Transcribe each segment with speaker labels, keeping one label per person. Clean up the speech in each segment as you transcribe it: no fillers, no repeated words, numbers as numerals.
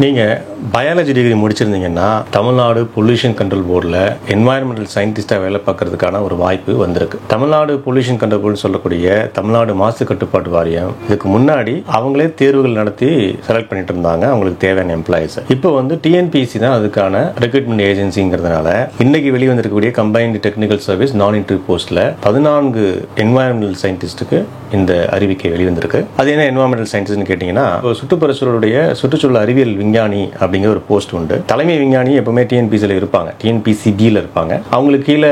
Speaker 1: நீங்கள் biology degree முடிச்சிருந்தீங்கன்னா Tamil Nadu pollution control போர்டில் என்வாயர்மெண்டல் சயின்டிஸ்டாக வேலை பார்க்கறதுக்கான ஒரு வாய்ப்பு வந்திருக்கு. தமிழ்நாடு பொல்யூஷன் கண்ட்ரோல் போர்டு சொல்லக்கூடிய தமிழ்நாடு மாசு கட்டுப்பாட்டு வாரியம் இதுக்கு முன்னாடி அவங்களே தேர்வுகள் நடத்தி செலக்ட் பண்ணிட்டு இருந்தாங்க அவங்களுக்கு தேவையான எம்ப்ளாயிஸ். இப்போ வந்து டிஎன்பிஎஸ்சி தான் அதுக்கான ரெக்ரூட்மெண்ட் ஏஜென்சிங்கிறதுனால இன்னைக்கு வெளிவந்திருக்கக்கூடிய கம்பைன்டு டெக்னிக்கல் சர்வீஸ் நான் இன்டர்வியூ போஸ்ட்ல 14 என்வாயர்மெண்டல் சயின்டிஸ்டுக்கு இந்த அறிவிக்கை வெளிவந்திருக்கு. அது என்ன என்வாயர்மெண்டல் சயின்டிஸ்ட்னு கேட்டீங்கன்னா, சுற்றுப்புறச்சூழலுடைய சுற்றுச்சூழல் அறிவியல் விஞ்ஞானி அப்படிங்கிற ஒரு போஸ்ட் உண்டு. தலைமை விஞ்ஞானி எப்பவுமே டிஎன்பிசியில் இருப்பாங்க, டிஎன்பிசிபியில் இருப்பாங்க. அவங்களுக்கு கீழே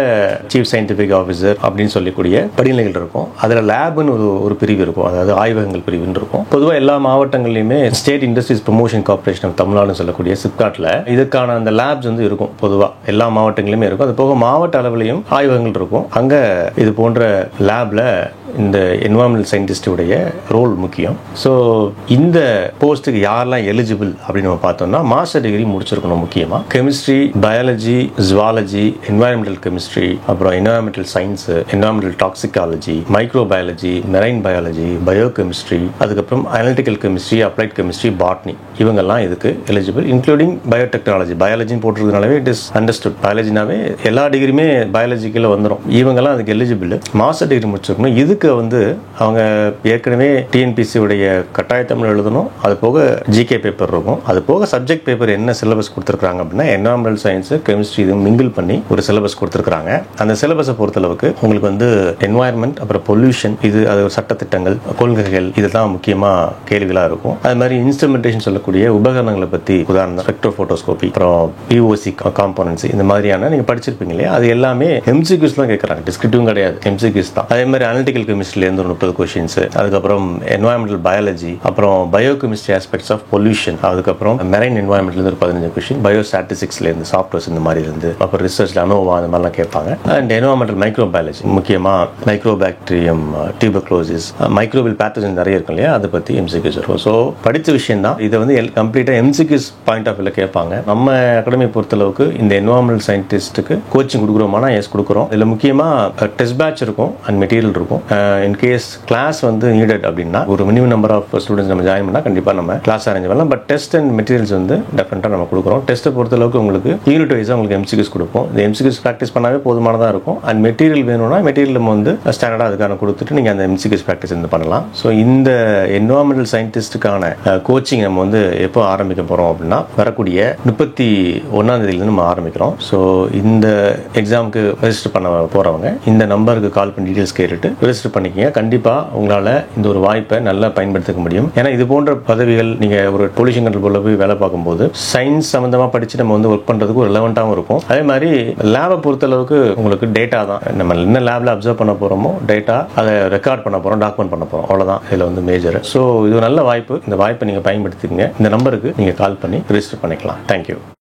Speaker 1: சீஃப் சயின்டிபிக் ஆஃபீஸர் அப்படின்னு சொல்லக்கூடிய படிநிலைகள் இருக்கும். அதில் லேப்னு ஒரு பிரிவு இருக்கும், அதாவது ஆய்வகங்கள் பிரிவுன்னு இருக்கும். பொதுவாக எல்லா மாவட்டங்கள்லையுமே state industries promotion corporation of தமிழ்நாடுன்னு சொல்லக்கூடிய சிப்காட்ல இதுக்கான அந்த லேப்ஸ் வந்து இருக்கும். பொதுவாக எல்லா மாவட்டங்களிலுமே இருக்கும். அது போக மாவட்ட அளவிலையும் ஆய்வகங்கள் இருக்கும். அங்கே இது போன்ற லேப்ல இந்த என்வாயர்மெண்டல் சயின்டிஸ்டுடைய ரோல் முக்கியம். ஸோ இந்த போஸ்ட்டுக்கு யாரெல்லாம் எலிஜிபிள் அப்படின்னு நம்ம பார்த்தோம்னா, மாஸ்டர் டிகிரி முடிச்சிருக்கணும். முக்கியமாக chemistry, biology, zoology, environmental chemistry, அப்புறம் environmental science, environmental toxicology, microbiology, marine biology, biochemistry, அதுக்கப்புறம் analytical chemistry, applied chemistry, botany, இவங்கெல்லாம் இதுக்கு எலிஜிபிள். Including biotechnology. பயாலஜின்னு போட்டிருக்கனாலே இட் இஸ் அண்டர்ஸ்டுட். பயாலஜினாவே எல்லா டிகிரியுமே பயாலஜிக்கில் வந்துடும். இவங்கெல்லாம் அதுக்கு எலிஜிபிள். மாஸ்டர் டிகிரி முடிச்சிருக்கணும். இதுக்கு வந்து அவங்க ஏற்கனவே டிஎன்பிசி உடைய கட்டாய தமிழ் எழுதணும். அது போக ஜிகே பேப்பர் இருக்கும். அது போக சப்ஜெக்ட் பேப்பர் என்ன சிலபஸ் கொடுத்துருக்காங்க அப்படின்னா, என்வாயர்மெண்டல் சயின்ஸ், கெமிஸ்ட்ரி இது மிங்கிள் பண்ணி ஒரு சிலபஸ் கொடுத்துருக்காங்க. அந்த சிலபஸை பொறுத்தளவுக்கு உங்களுக்கு வந்து என்வாயர்மெண்ட், அப்புறம் பொல்யூஷன், இது அது சட்டத்திட்டங்கள், கொள்கைகள், இதெல்லாம் முக்கியமாக கேள்விகளாக இருக்கும். அது மாதிரி இன்ஸ்ட்ருமெண்டேஷன் சொல்லக்கூடிய உபகரணங்களை பற்றி, உதாரணம் ஸ்பெக்ட்ரோஃபோட்டோஸ்கோபி, அப்புறம் பிஓசி காம்போனன்ட்ஸ், இந்த மாதிரியான நீங்கள் படிச்சிருப்பீங்க இல்லையா, அது எல்லாமே எம்சிக்யூஸ் தான் கேட்குறாங்க. டிஸ்கிரிப்டிவும் கிடையாது, எம்சிக்யூஸ் தான். அதே மாதிரி அனலிட்டிக்கல் கெமிஸ்ட்ரியிலேருந்து ஒரு 30 கொஸ்டின்ஸ், அதுக்கப்புறம் என்வாயர்மெண்டல் பயாலஜி, அப்புறம் bio chemistry aspects of pollution, அதுக்கப்புறம் மெரைன் என்வாயர்மெண்ட்லேருந்து ஒரு 15 கொஸ்டின், பயோ ஸ்டாட்டிஸ்டிக்ஸ்லேருந்து, சாஃப்ட்வேர்ஸ் இந்த மாதிரி இருந்து, அப்புறம் ரிசர்ச் அனோவா அந்த மாதிரிலாம் கேட்பாங்க. அண்ட் என்வாயர்மெண்டல் மைக்ரோ பயாலஜி, முக்கியமாக micro bacterium, tuberculosis, microbial pathogen நிறைய இருக்கும் இல்லையா, அதை பற்றி எம்சிக்யூஸ் இருக்கும். ஸோ படித்த விஷயம் தான். இதை வந்து கம்ப்ளீட்டாக எம்சிக்யூஸ் பாயிண்ட் ஆஃப் வியூவில் கேட்பாங்க. நம்ம அகாடமி பொறுத்தளவுக்கு இந்த என்வாயர்மெண்டல் சயின்டிஸ்ட்டுக்கு கோச்சிங் கொடுக்குறோமானா எஸ் கொடுக்குறோம். இதில் முக்கியமாக டெஸ்ட் பேட்ச் இருக்கும் அண்ட் மெட்டீரியல் இருக்கும். இன்கேஸ் கிளாஸ் வந்து நீடட் அப்படின்னா ஒரு மினிமம் நம்பர் ஆஃப் ஸ்டூடெண்ட்ஸ் நம்ம ஜாயின் பண்ணால் கண்டிப்பாக நம்ம கிளாஸ் அரேஞ்ச் பண்ணலாம். பட் டெஸ்ட் அண்ட் மெட்டீரியல்ஸ் வந்து டெஃபினட்டாக நம்ம கொடுக்குறோம். டெஸ்ட்டை பொறுத்தளவுக்கு உங்களுக்கு யூனிட் வைஸாக உங்களுக்கு எம்சிக்யூஸ் கொடுப்போம். இந்த எம்சிக்யூஸ் ப்ராக்டிஸ் பண்ணாவே போதுமானதாக இருக்கும். அண்ட் மெட்டீரியல் வேணும்னா மெட்டீரியல் நம்ம வந்து ஸ்டாண்டர்டாக அதுக்கான கொடுத்துட்டு நீங்கள் அந்த எம்சிக்யூஸ் ப்ராக்டிஸ் வந்து பண்ணலாம். ஸோ இந்த என்வாயர்மெண்டல் சயின்டிஸ்டுக்கான கோச்சிங் நம்ம வந்து எப்போ ஆரம்பிக்க போகிறோம் அப்படின்னா, வரக்கூடிய 31ஆம் தேதியிலேருந்து நம்ம ஆரம்பிக்கிறோம். ஸோ இந்த எக்ஸாமுக்கு ரெஜிஸ்டர் பண்ண போகிறவங்க இந்த நம்பருக்கு கால் பண்ணி டீட்டெயில்ஸ் கேட்டுட்டு ரெஜிஸ்டர் பண்ணிக்கங்க. கண்டிப்பாக உங்களால் இந்த ஒரு வாய்ப்பை நல்லா பயன்படுத்திக்க முடியும். ஏன்னா இது போன்ற பதவிகள் நீங்கள் ஒரு பொல்யூஷன் கண்ட்ரோல் போர்டில் போய் வேலை பார்க்கும்போது சயின்ஸ் சம்மந்தமாக படித்து நம்ம வந்து ஒர்க் பண்ணுறதுக்கு ஒரு ரெலவெண்ட்டாகவும் இருக்கும். அதே மாதிரி லேபை பொறுத்தளவுக்கு உங்களுக்கு டேட்டா தான். நம்ம என்ன லேபில் அப்சர்வ் பண்ண போகிறோமோ டேட்டா அதை ரெக்கார்ட் பண்ண போகிறோம், டாக்குமெண்ட் பண்ண போகிறோம். அவ்வளோதான் இதில் வந்து மேஜர். ஸோ இது ஒரு நல்ல வாய்ப்பு. இந்த வாய்ப்பை நீங்கள் பயன்படுத்திக்கங்க. இந்த நம்பருக்கு நீங்கள் கால் பண்ணி ரெஜிஸ்டர் பண்ணிக்கலாம். தேங்க்யூ.